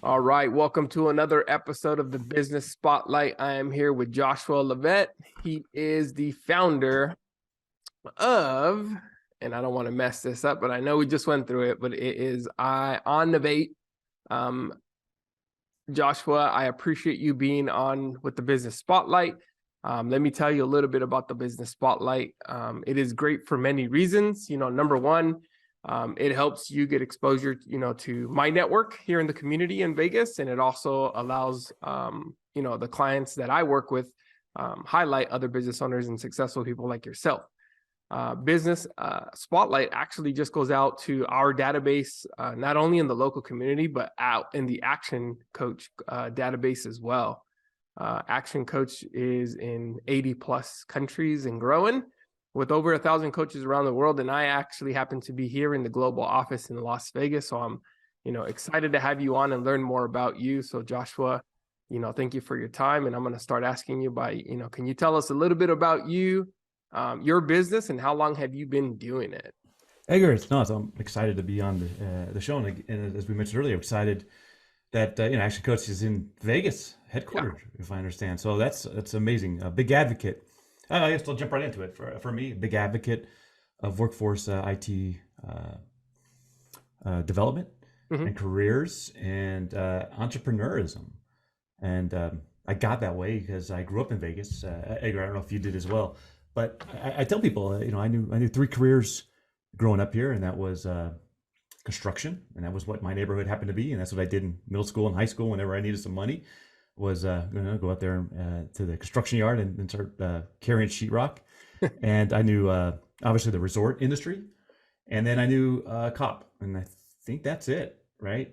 All right, welcome to another episode of the Business Spotlight. I am here with Joshua Leavitt. He is the founder of, and I don't want to mess this up, but I know we just went through it, but it is IONnovate. Joshua, I appreciate you being on with the Business Spotlight. Let me tell you a little bit about the Business Spotlight. It is great for many reasons. Number one, it helps you get exposure, to my network here in the community in Vegas. And it also allows, the clients that I work with, highlight other business owners and successful people like yourself. Business Spotlight actually just goes out to our database, not only in the local community, but out in the Action Coach database as well. Action Coach is in 80 plus countries and growing, with over 1,000 coaches around the world. And I actually happen to be here in the global office in Las Vegas. So I'm, excited to have you on and learn more about you. So Joshua, thank you for your time. And I'm going to start asking you can you tell us a little bit about you, your business, and how long have you been doing it? Edgar, I'm excited to be on the show. And as we mentioned earlier, excited that, Action Coach is in Vegas, headquartered, if I understand. So that's amazing. A big advocate. I guess I'll jump right into it. For me, big advocate of workforce IT development and careers and entrepreneurism. And I got that way because I grew up in Vegas. Edgar, I don't know if you did as well, but I tell people, I knew three careers growing up here, and that was construction, and that was what my neighborhood happened to be, and that's what I did in middle school and high school. Whenever I needed some money, was go out there to the construction yard and start carrying sheetrock. And I knew obviously the resort industry, and then I knew cop, and I think that's it, right?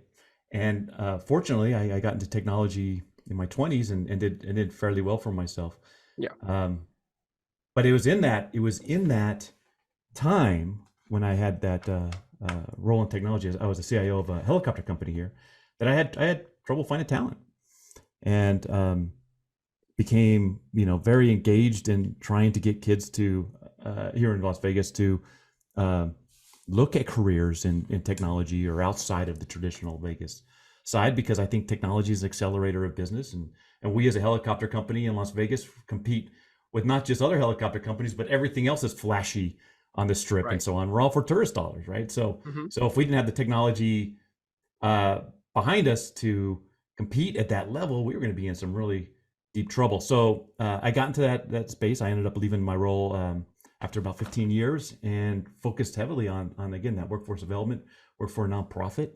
And fortunately, I got into technology in my 20s and did fairly well for myself. Yeah. But it was in that time when I had that role in technology. I was the CIO of a helicopter company here, that I had trouble finding talent. And became, very engaged in trying to get kids to here in Las Vegas to look at careers in technology or outside of the traditional Vegas side, because I think technology is an accelerator of business, and we as a helicopter company in Las Vegas compete with not just other helicopter companies, but everything else that's flashy on the strip, right, and so on. We're all for tourist dollars, right? So so if we didn't have the technology behind us to compete at that level, we were going to be in some really deep trouble. So I got into that space. I ended up leaving my role after about 15 years and focused heavily on again, that workforce development. Worked for a nonprofit,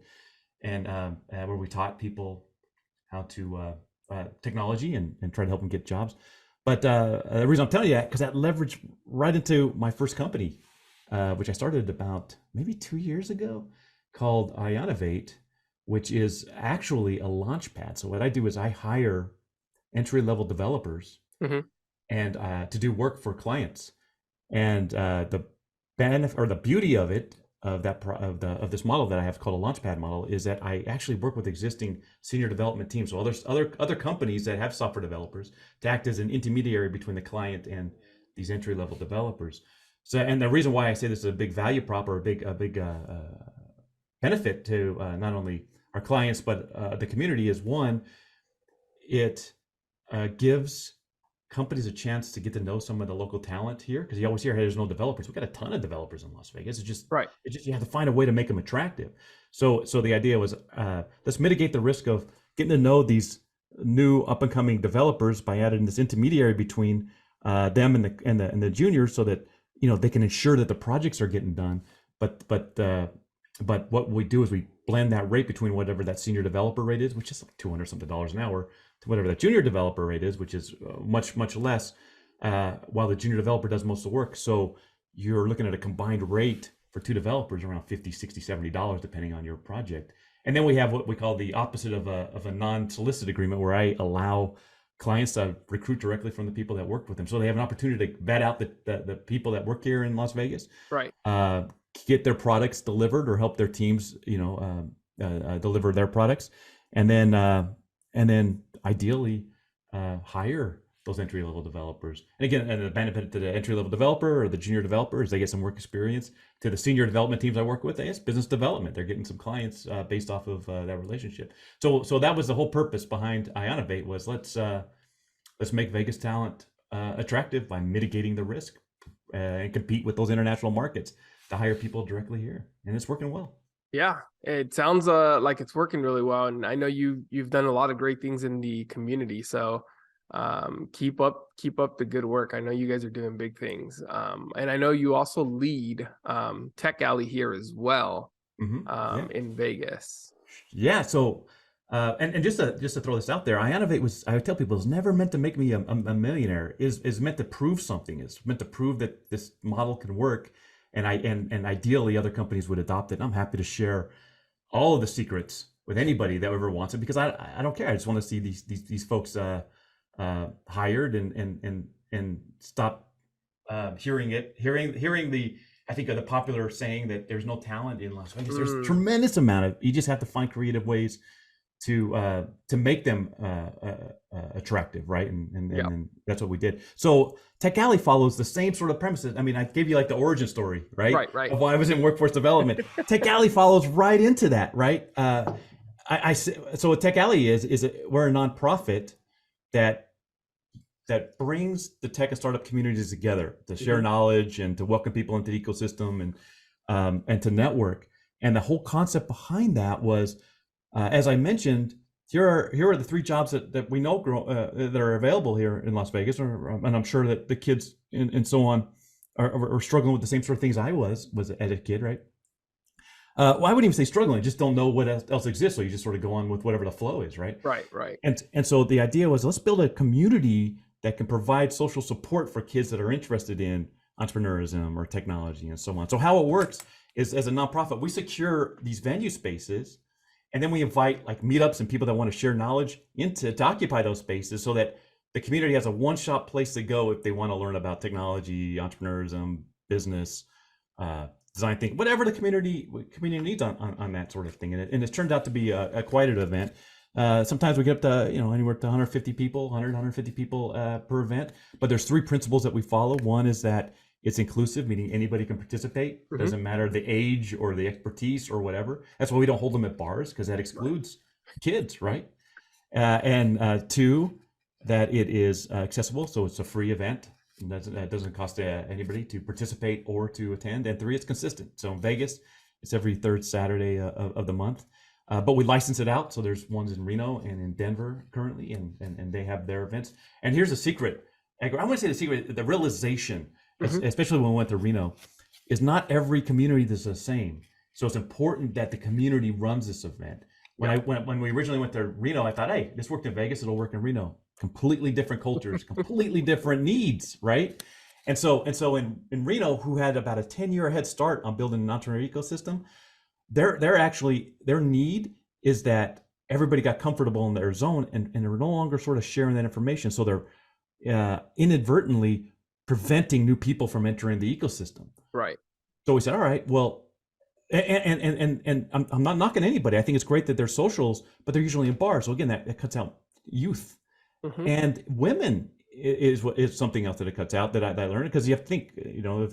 and where we taught people how to technology and try to help them get jobs. But the reason I'm telling you that, because that leveraged right into my first company, which I started about maybe 2 years ago, called IONnovate, which is actually a launch pad. So what I do is I hire entry-level developers and to do work for clients. And the benefit or the beauty of it, of this model that I have called a launchpad model, is that I actually work with existing senior development teams, so other companies that have software developers, to act as an intermediary between the client and these entry-level developers. So, and the reason why I say this is a big value prop, or a big benefit to not only our clients but the community, is one, it gives companies a chance to get to know some of the local talent here, because you always hear, hey, there's no developers. We got a ton of developers in Las Vegas. It's just right. You have to find a way to make them attractive. So the idea was, let's mitigate the risk of getting to know these new up and coming developers by adding this intermediary between them and the juniors, so that they can ensure that the projects are getting done. But what we do is we blend that rate between whatever that senior developer rate is, which is like $200 something an hour, to whatever that junior developer rate is, which is much less, while the junior developer does most of the work. So you're looking at a combined rate for two developers around $50, $60, $70, depending on your project. And then we have what we call the opposite of a non-solicit agreement, where I allow clients to recruit directly from the people that work with them, so they have an opportunity to vet out the people that work here in Las Vegas, right? Get their products delivered, or help their teams, deliver their products, and then ideally hire those entry level developers. And again, and the benefit to the entry level developer or the junior developer is they get some work experience. To the senior development teams I work with, it's business development. They're getting some clients based off of that relationship. So that was the whole purpose behind IONnovate, was let's make Vegas talent attractive by mitigating the risk and compete with those international markets to hire people directly here, and it's working well. Yeah, it sounds like it's working really well, and I know you've done a lot of great things in the community. So keep up the good work. I know you guys are doing big things, and I know you also lead Tech Alley here as well, in Vegas. Yeah. So and just to throw this out there, IONnovate I would tell people, is never meant to make me a millionaire. Is meant to prove something. It's meant to prove that this model can work. And ideally other companies would adopt it. And I'm happy to share all of the secrets with anybody that ever wants it, because I don't care. I just want to see these folks hired and stop hearing the, I think, of the popular saying that there's no talent in Las Vegas. There's a tremendous amount of, you just have to find creative ways to make them attractive, right? And that's what we did. So Tech Alley follows the same sort of premises. I mean, I gave you like the origin story, right? Right. Of why I was in workforce development. Tech Alley follows right into that, right? So what Tech Alley we're a nonprofit that brings the tech and startup communities together to share knowledge and to welcome people into the ecosystem and to network. And the whole concept behind that was, as I mentioned, here are the 3 jobs that we know that are available here in Las Vegas, and I'm sure that the kids and so on are struggling with the same sort of things I was as a kid, right? Well, I wouldn't even say struggling, just don't know what else exists, so you just sort of go on with whatever the flow is, right? Right. And so the idea was, let's build a community that can provide social support for kids that are interested in entrepreneurism or technology and so on. So how it works is, as a nonprofit, we secure these venue spaces. And then we invite like meetups and people that want to share knowledge to occupy those spaces, so that the community has a one-stop place to go if they want to learn about technology, entrepreneurism, business, design thinking, whatever the community needs on that sort of thing. And it's turned out to be quite an event. Sometimes we get up to anywhere to 150 people, 150 people per event. But there's 3 principles that we follow. One is that it's inclusive, meaning anybody can participate. Doesn't matter the age or the expertise or whatever. That's why we don't hold them at bars, because that excludes kids, right? And 2, that it is accessible, so it's a free event. That doesn't cost anybody to participate or to attend. And 3, it's consistent. So in Vegas, it's every 3rd Saturday of the month. But we license it out, so there's ones in Reno and in Denver currently, and they have their events. And here's a secret, Edgar. I want to say the secret, the realization, especially when we went to Reno, is not every community is the same. So it's important that the community runs this event. When we originally went to Reno, I thought, hey, this worked in Vegas, it'll work in Reno. Completely different cultures, completely different needs, right? And so in Reno, who had about a 10-year head start on building an entrepreneur ecosystem, their need is that everybody got comfortable in their zone and they're no longer sort of sharing that information. So they're inadvertently preventing new people from entering the ecosystem. Right. So we said, all right, well, and I'm not knocking anybody. I think it's great that they're socials, but they're usually in bars. So again, that cuts out youth. And women is something else that it cuts out that I learned, because you have to think,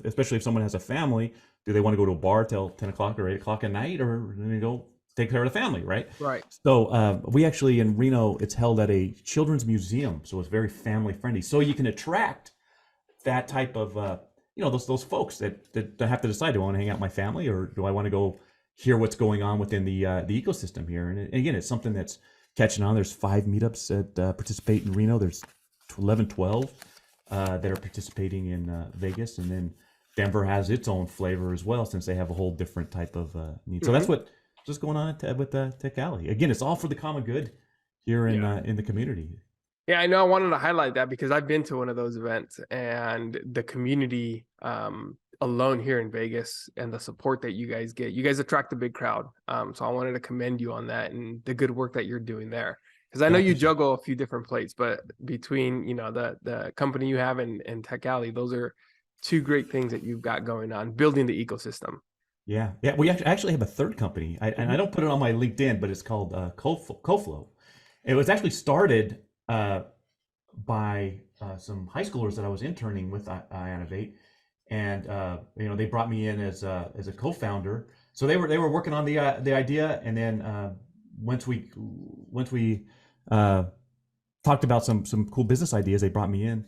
especially if someone has a family, do they want to go to a bar till 10 o'clock or 8 o'clock at night, or do they go take care of the family, right? Right. So we actually, in Reno, it's held at a children's museum, so it's very family friendly. So you can attract that type of, those folks that have to decide, do I want to hang out with my family, or do I want to go hear what's going on within the ecosystem here? And again, it's something that's catching on. There's 5 meetups that participate in Reno. There's 12 that are participating in Vegas, and then Denver has its own flavor as well, since they have a whole different type of need. So that's what's just going on with Tech Alley. Again, it's all for the common good here in the community. Yeah, I know. I wanted to highlight that because I've been to one of those events, and the community alone here in Vegas and the support that you guys attract a big crowd. So I wanted to commend you on that and the good work that you're doing there. Because I know you juggle a few different plates, but between the company you have and Tech Alley, those are 2 great things that you've got going on, building the ecosystem. Yeah. We actually have a 3rd company, and I don't put it on my LinkedIn, but it's called CoFlow. It was actually started by some high schoolers that I was interning with IONnovate, and they brought me in as a co-founder. So they were working on the idea, and then once we talked about some cool business ideas, they brought me in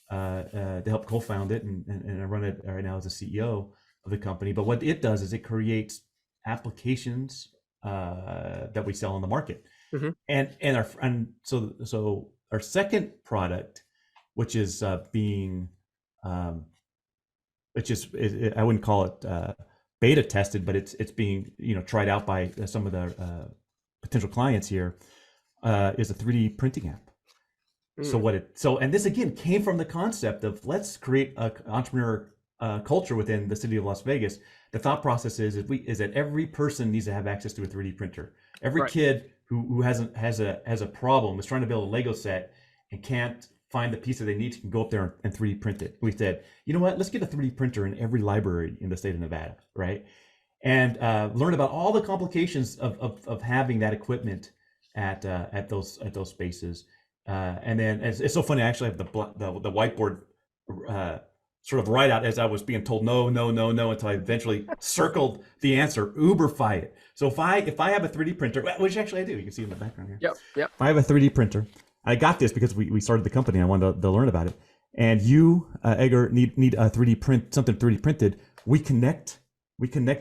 to help co-found it, and I run it right now as a CEO of the company. But what it does is it creates applications that we sell on the market, Mhm. so our second product, which is being I wouldn't call it beta tested, but it's being tried out by some of the potential clients here, is a 3D printing app. Mm. And this again came from the concept of let's create an entrepreneur culture within the city of Las Vegas. The thought process is that every person needs to have access to a 3D printer. Every Right. kid who has a problem, is trying to build a Lego set and can't find the piece that they need, can go up there and 3D print it. We said, you know what? Let's get a 3D printer in every library in the state of Nevada, right? And learn about all the complications of having that equipment at those spaces. And then it's so funny. I actually have the whiteboard sort of right out as I was being told no, no, no, no, until I eventually circled the answer: Uberfy it. So if I have a 3D printer, which actually I do, you can see in the background here. Yep. Yep. If I have a 3D printer, I got this because we started the company. I wanted to learn about it. And you, Edgar, need a 3D print, something 3D printed. We connect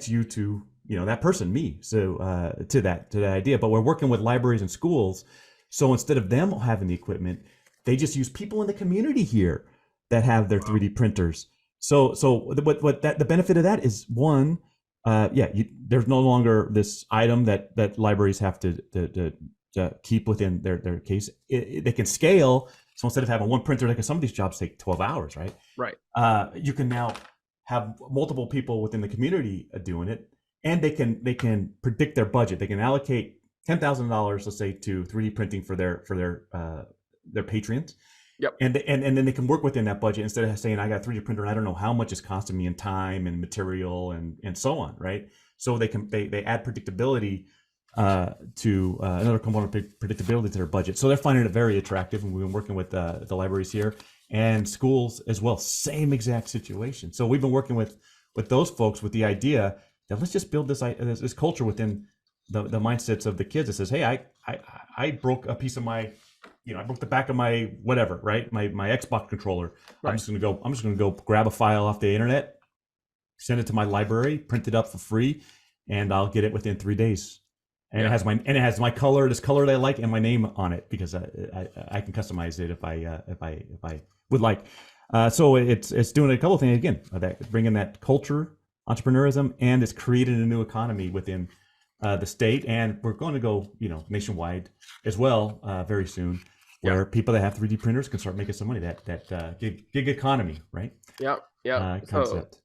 you to that person, me, so to that idea. But we're working with libraries and schools, so instead of them having the equipment, they just use people in the community here that have their 3D printers. So the benefit of that is, one, there's no longer this item that libraries have to keep within their case. They can scale. So instead of having one printer, like some of these jobs take 12 hours, right? Right. You can now have multiple people within the community doing it, and they can predict their budget. They can allocate $10,000, let's say, to 3D printing for their patrons. Yep. And then they can work within that budget, instead of saying, I got a 3D printer and I don't know how much it's costing me in time and material and so on, right? So they add predictability to another component of predictability to their budget. So they're finding it very attractive, and we've been working with the libraries here and schools as well. Same exact situation. So we've been working with those folks with the idea that let's just build this culture within the mindsets of the kids that says, hey, I broke a piece of my, I broke the back of my whatever, right? My Xbox controller. Right. I'm just gonna go grab a file off the internet, send it to my library, print it up for free, and I'll get it within 3 days. And it has my color, this color that I like, and my name on it, because I can customize it if I would like. So it's doing a couple of things again, that bringing that culture, entrepreneurism, and it's created a new economy within the state, and we're going to go nationwide as well very soon, where people that have 3D printers can start making some money. That gig economy, right? Yep. Yep. Concept. So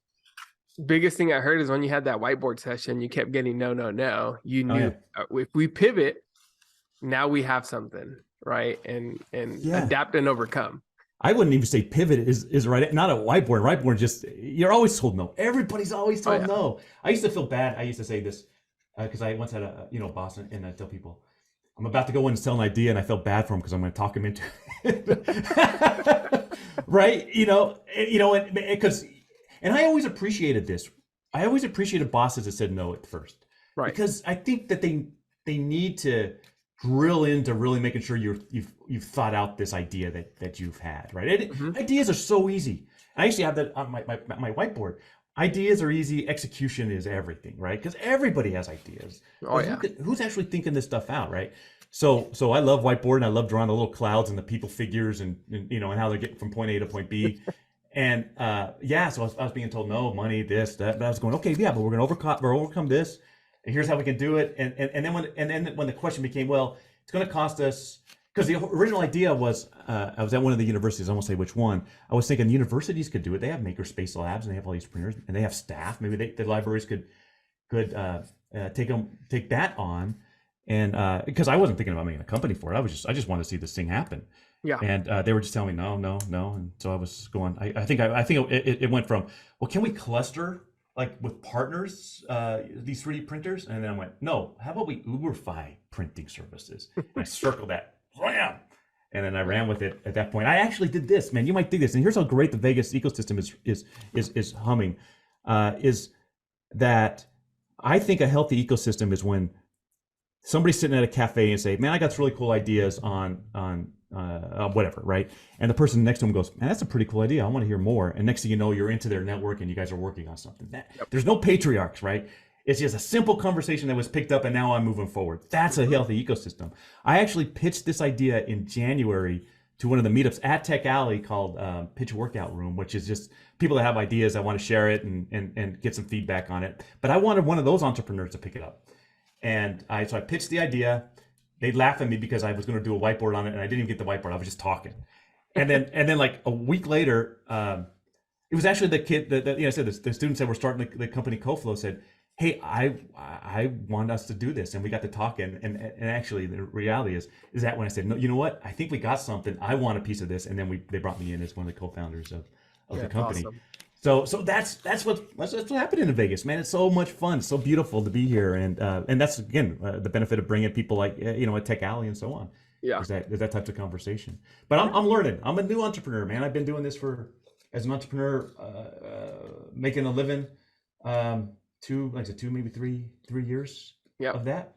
biggest thing I heard is when you had that whiteboard session, you kept getting no, no, no. You knew if we pivot, now we have something, right? And adapt and overcome. I wouldn't even say pivot is right. Not a whiteboard. Whiteboard, just, you're always told no. Everybody's always told no. I used to feel bad. I used to say this because I once had a boss, and I tell people, I'm about to go in and sell an idea, and I felt bad for him because I'm going to talk him into it. Right? Because. And I always appreciated this. I always appreciated bosses that said no at first, right? Because I think that they need to drill into really making sure you've thought out this idea that you've had, right? Ideas are so easy. I actually have that on my whiteboard. Ideas are easy. Execution is everything, right? Because everybody has ideas. Who's actually thinking this stuff out, right? So I love whiteboard, and I love drawing the little clouds and the people figures and how they're getting from point A to point B. And so I was being told no, money, this, that, but I was going, okay, yeah, but we're gonna overcome this, and here's how we can do it. And then when the question became, well, it's gonna cost us, because the original idea was, I was at one of the universities, I won't say which one. I was thinking universities could do it. They have makerspace labs, and they have all these printers, and they have staff. Maybe the libraries could take that on, and because I wasn't thinking about making a company for it. I just wanted to see this thing happen. Yeah. And they were just telling me no. And so I was going, I think it went from, well, can we cluster like with partners, these 3D printers? And then I went, no, how about we Uberfy printing services? And I circled that, wham! And then I ran with it at that point. I actually did this, man. You might think this, and here's how great the Vegas ecosystem is humming. Is that I think a healthy ecosystem is when somebody's sitting at a cafe and say, "Man, I got some really cool ideas on whatever," right? And the person next to him goes, "Man, that's a pretty cool idea. I want to hear more." And next thing you know, you're into their network and you guys are working on something. There's no patriarchs, right? It's just a simple conversation that was picked up and now I'm moving forward. That's a healthy ecosystem. I actually pitched this idea in January to one of the meetups at Tech Alley called Pitch Workout Room, which is just people that have ideas that want to share it and get some feedback on it. But I wanted one of those entrepreneurs to pick it up. And so I pitched the idea. They'd laugh at me because I was going to do a whiteboard on it and I didn't even get the whiteboard. I was just talking. And then like a week later, it was actually the kid that I said the students that were starting the company CoFlow said, "Hey, I want us to do this," and we got to talking. And actually, the reality is that when I said, "No, you know what? I think we got something. I want a piece of this," and then they brought me in as one of the co-founders of the company. Awesome. So that's what's happening in Vegas, man. It's so much fun. It's so beautiful to be here, and that's again the benefit of bringing people like at Tech Alley and so on. Yeah, there's that type of conversation. But I'm learning. I'm a new entrepreneur, man. I've been doing this as an entrepreneur, making a living. 2, maybe 3 years of that,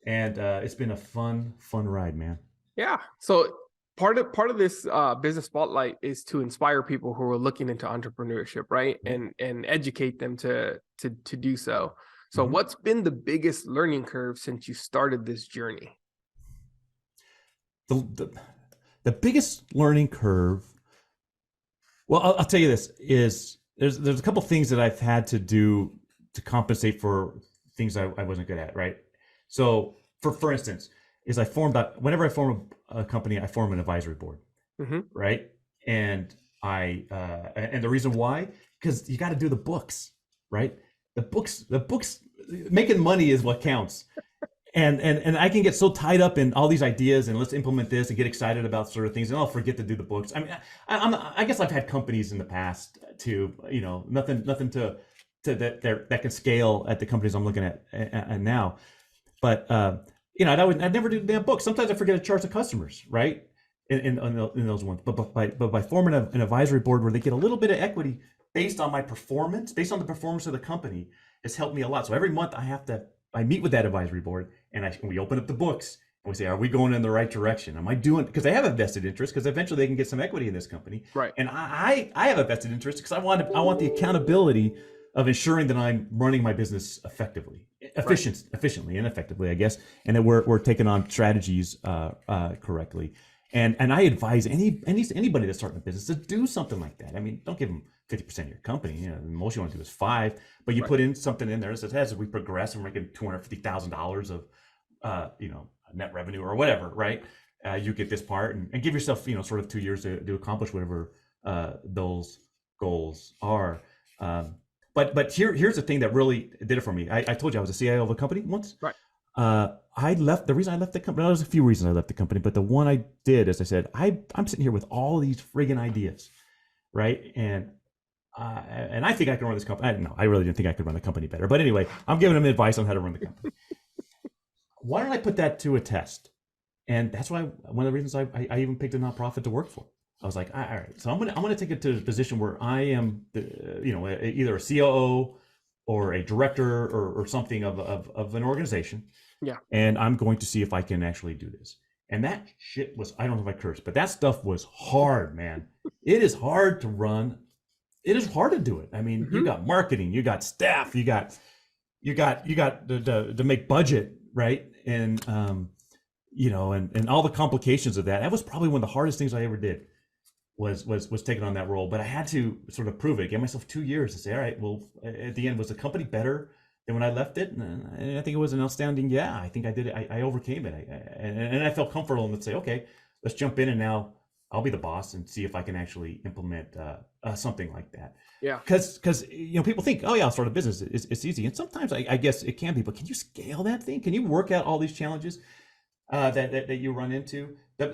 and it's been a fun ride, man. Yeah. So part of this business spotlight is to inspire people who are looking into entrepreneurship, right, and educate them to do so. So what's been the biggest learning curve since you started this journey? The biggest learning curve. Well, I'll tell you this is there's a couple things that I've had to do to compensate for things I wasn't good at, right? So for instance, is whenever I form a company, I form an advisory board, right? And and the reason why, because you got to do the books, right? The books, making money is what counts. And I can get so tied up in all these ideas and let's implement this and get excited about sort of things, and I'll forget to do the books. I mean, I guess I've had companies in the past too, nothing that can scale at the companies I'm looking at now. But I'd never do the damn book. Sometimes I forget to charge the customers, right? In those ones. But by forming an advisory board where they get a little bit of equity based on my performance, based on the performance of the company, it's helped me a lot. So every month I meet with that advisory board and we open up the books and we say, are we going in the right direction? Am I doing, because they have a vested interest, because eventually they can get some equity in this company. Right. And I have a vested interest because I want the accountability of ensuring that I'm running my business efficiently and effectively, I guess, and that we're taking on strategies correctly. And I advise anybody that's starting a business to do something like that. I mean, don't give them 50% of your company. The most you want to do is 5%, but you put in something in there that says, as we progress and we're making $250,000 of net revenue or whatever, right? You get this part, and give yourself sort of 2 years to accomplish whatever those goals are. But here's the thing that really did it for me. I told you I was a CIO of a company once. Right. The reason I left the company, there's a few reasons I left the company, but the one I did is I said, I'm sitting here with all these friggin' ideas, right? And I think I can run this company. I really didn't think I could run the company better. But anyway, I'm giving them advice on how to run the company. Why don't I put that to a test? And that's why one of the reasons I even picked a nonprofit to work for. I was like, all right, so I'm gonna take it to the position where I am, either a COO or a director or something of an organization. Yeah. And I'm going to see if I can actually do this. And that shit was, I don't know if I cursed, but that stuff was hard, man. It is hard to run. It is hard to do it. I mean, you got marketing, you got staff, you got to make budget, right? And and all the complications of that. That was probably one of the hardest things I ever did. Was taking on that role, but I had to sort of prove it. Give myself 2 years to say, all right, well, at the end, was the company better than when I left it? And I think it was an outstanding. Yeah, I think I did it. I overcame it, and I felt comfortable and say, okay, let's jump in, and now I'll be the boss and see if I can actually implement something like that. Yeah, because people think, oh yeah, I'll start a business. It's easy, and sometimes I guess it can be, but can you scale that thing? Can you work out all these challenges that you run into? The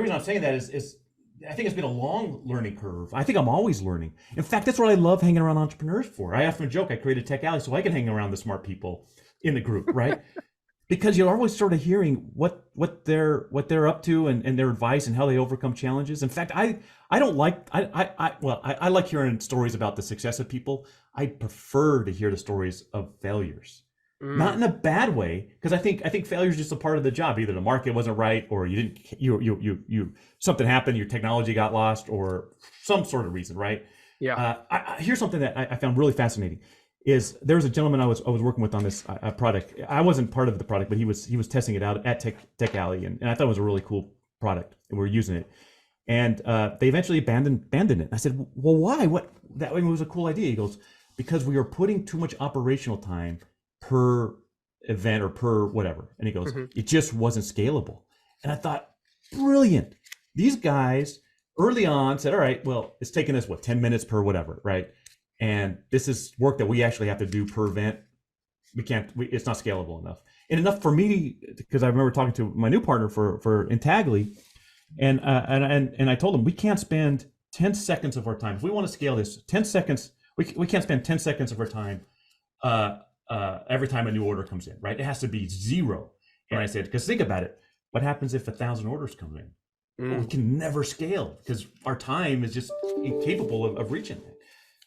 reason I'm saying that is I think it's been a long learning curve. I think I'm always learning. In fact, that's what I love hanging around entrepreneurs for. I often joke I created Tech Alley so I can hang around the smart people in the group, right? because you're always sort of hearing what they're up to and their advice and how they overcome challenges. In fact, I don't like I like hearing stories about the success of people. I prefer to hear the stories of failures. Not in a bad way, because I think failure is just a part of the job. Either the market wasn't right, or you something happened, your technology got lost, or some sort of reason, right? Yeah. Here's something that I found really fascinating. Is there was a gentleman I was working with on this product. I wasn't part of the product, but he was testing it out at Tech Alley, and I thought it was a really cool product, and we were using it. And they eventually abandoned it. And I said, well, why? That was a cool idea. He goes, because we were putting too much operational time per event or per whatever. And he goes, it just wasn't scalable. And I thought, brilliant. These guys early on said, all right, well, it's taking us 10 minutes per whatever, right? And this is work that we actually have to do per event. It's not scalable enough. And enough for me, because I remember talking to my new partner for Intagly, and I told him, we can't spend 10 seconds of our time. If we want to scale this, 10 seconds, we can't spend 10 seconds of our time every time a new order comes in, right? It has to be zero. And I said, because think about it, what happens if 1,000 orders come in? Well, we can never scale because our time is just incapable of reaching it.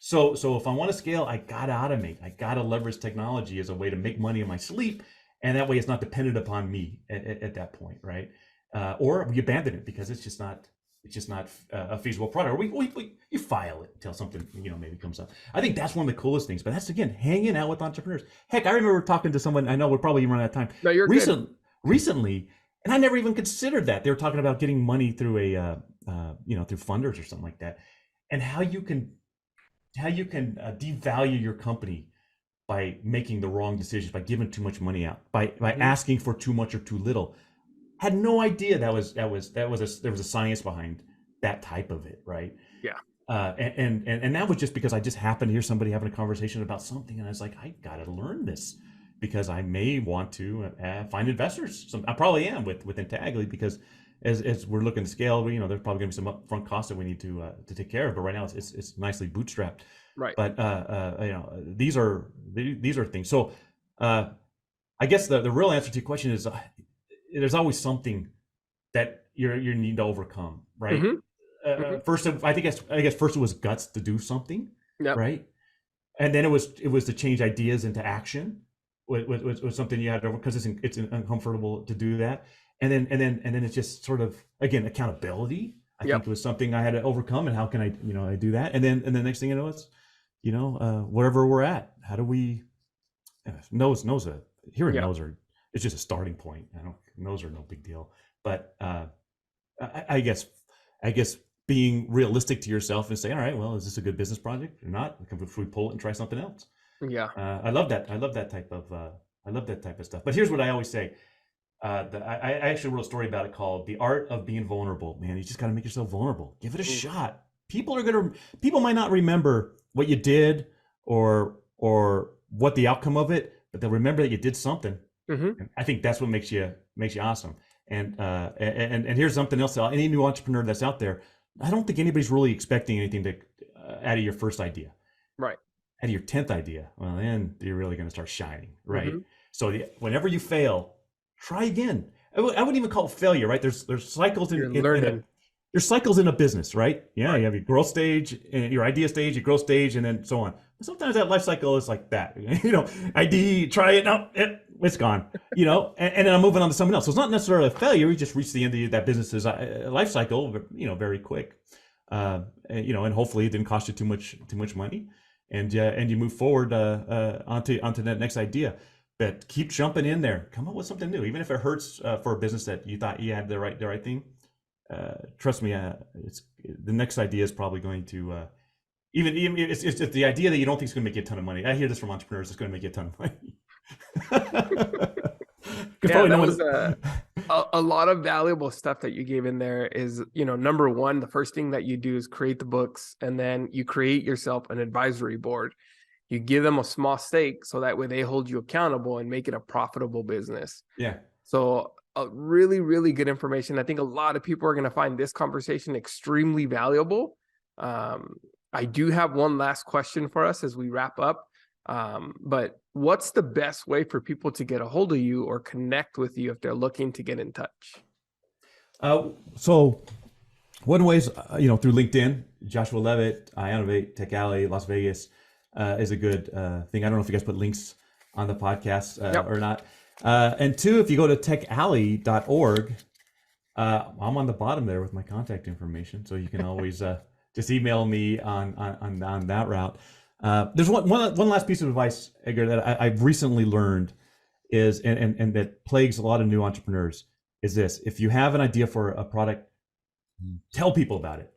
So if I want to scale, I gotta automate. I gotta leverage technology as a way to make money in my sleep, and that way it's not dependent upon me at that point, right? Or we abandon it because it's just not a feasible product. Or you file it until something maybe comes up. I think that's one of the coolest things. But that's again hanging out with entrepreneurs. Heck, I remember talking to someone. I know we're probably running out of time. No, you're good. Recently, and I never even considered that. They were talking about getting money through through funders or something like that, and how you can devalue your company by making the wrong decisions, by giving too much money out, by asking for too much or too little. Had no idea there was a science behind that type of it, right? Yeah. And that was just because I just happened to hear somebody having a conversation about something, and I was like, I gotta learn this because I may want to find investors. I probably am with Intagly, because as we're looking to scale, there's probably gonna be some upfront costs that we need to take care of. But right now it's nicely bootstrapped. Right. But these are things. So I guess the real answer to your question is there's always something that you need to overcome, right? First, I guess first it was guts to do something, right? And then it was to change ideas into action. Was something you had to, because it's uncomfortable to do that. And then it's just sort of, again, accountability. I think it was something I had to overcome, and how can I do that? And then the next thing you know, it's wherever we're at, how do we no's it's just a starting point. No's are no big deal. But I guess being realistic to yourself and say, all right, well, is this a good business project or not? Can we pull it and try something else? Yeah. I love that. I love that type of stuff. But here's what I always say. I actually wrote a story about it called "The Art of Being Vulnerable." Man, you just got to make yourself vulnerable. Give it a shot. People might not remember what you did or what the outcome of it, but they'll remember that you did something. And I think that's what makes you awesome. And here's something else. Any new entrepreneur that's out there, I don't think anybody's really expecting anything out of your first idea. Right. Out of your 10th idea, well, then you're really going to start shining, right? So whenever you fail, try again. I wouldn't even call it failure, right? There's cycles there's cycles in a business, right? Yeah, right. You have your growth stage, and your idea stage, your growth stage, and then so on. But sometimes that life cycle is like that. ID, try it, no, it's gone. And then I'm moving on to someone else. So it's not necessarily a failure. You just reach the end of that business's life cycle, very quick. And hopefully it didn't cost you too much money, and you move forward onto that next idea. But keep jumping in there. Come up with something new, even if it hurts for a business that you thought you had the right thing. Trust me, the next idea is probably going to even it's the idea that you don't think is going to make you a ton of money. I hear this from entrepreneurs; it's going to make you a ton of money. That was a lot of valuable stuff that you gave in there. Is number one, the first thing that you do is create the books, and then you create yourself an advisory board. You give them a small stake so that way they hold you accountable and make it a profitable business. Yeah. So really, really good information. I think a lot of people are going to find this conversation extremely valuable. I do have one last question for us as we wrap up. But what's the best way for people to get a hold of you or connect with you if they're looking to get in touch? So one way is, through LinkedIn. Joshua Leavitt, IONnovate, Tech Alley, Las Vegas is a good thing. I don't know if you guys put links on the podcast or not. And two, if you go to techalley.org, I'm on the bottom there with my contact information, so you can always just email me on that route. There's one last piece of advice, Edgar, that I've recently learned is, and that plagues a lot of new entrepreneurs, is this: if you have an idea for a product, tell people about it.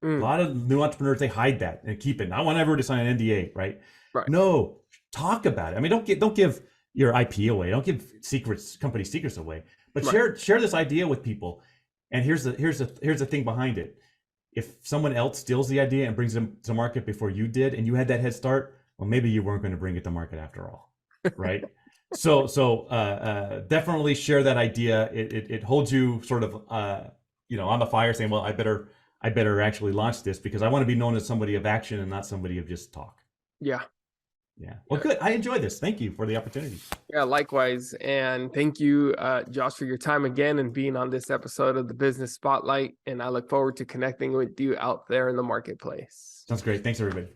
A lot of new entrepreneurs, they hide that and keep it. I want everyone to sign an NDA, right? No, talk about it. I mean, don't give your IP away. Don't give company secrets away. But share this idea with people. And here's the thing behind it. If someone else steals the idea and brings them to market before you did, and you had that head start, well, maybe you weren't going to bring it to market after all, right? So definitely share that idea. It holds you sort of on the fire, saying, well, I better actually launch this because I want to be known as somebody of action and not somebody of just talk. Yeah. Well, good. I enjoyed this. Thank you for the opportunity. Yeah, likewise. And thank you, Josh, for your time again and being on this episode of the Business Spotlight. And I look forward to connecting with you out there in the marketplace. Sounds great. Thanks, everybody.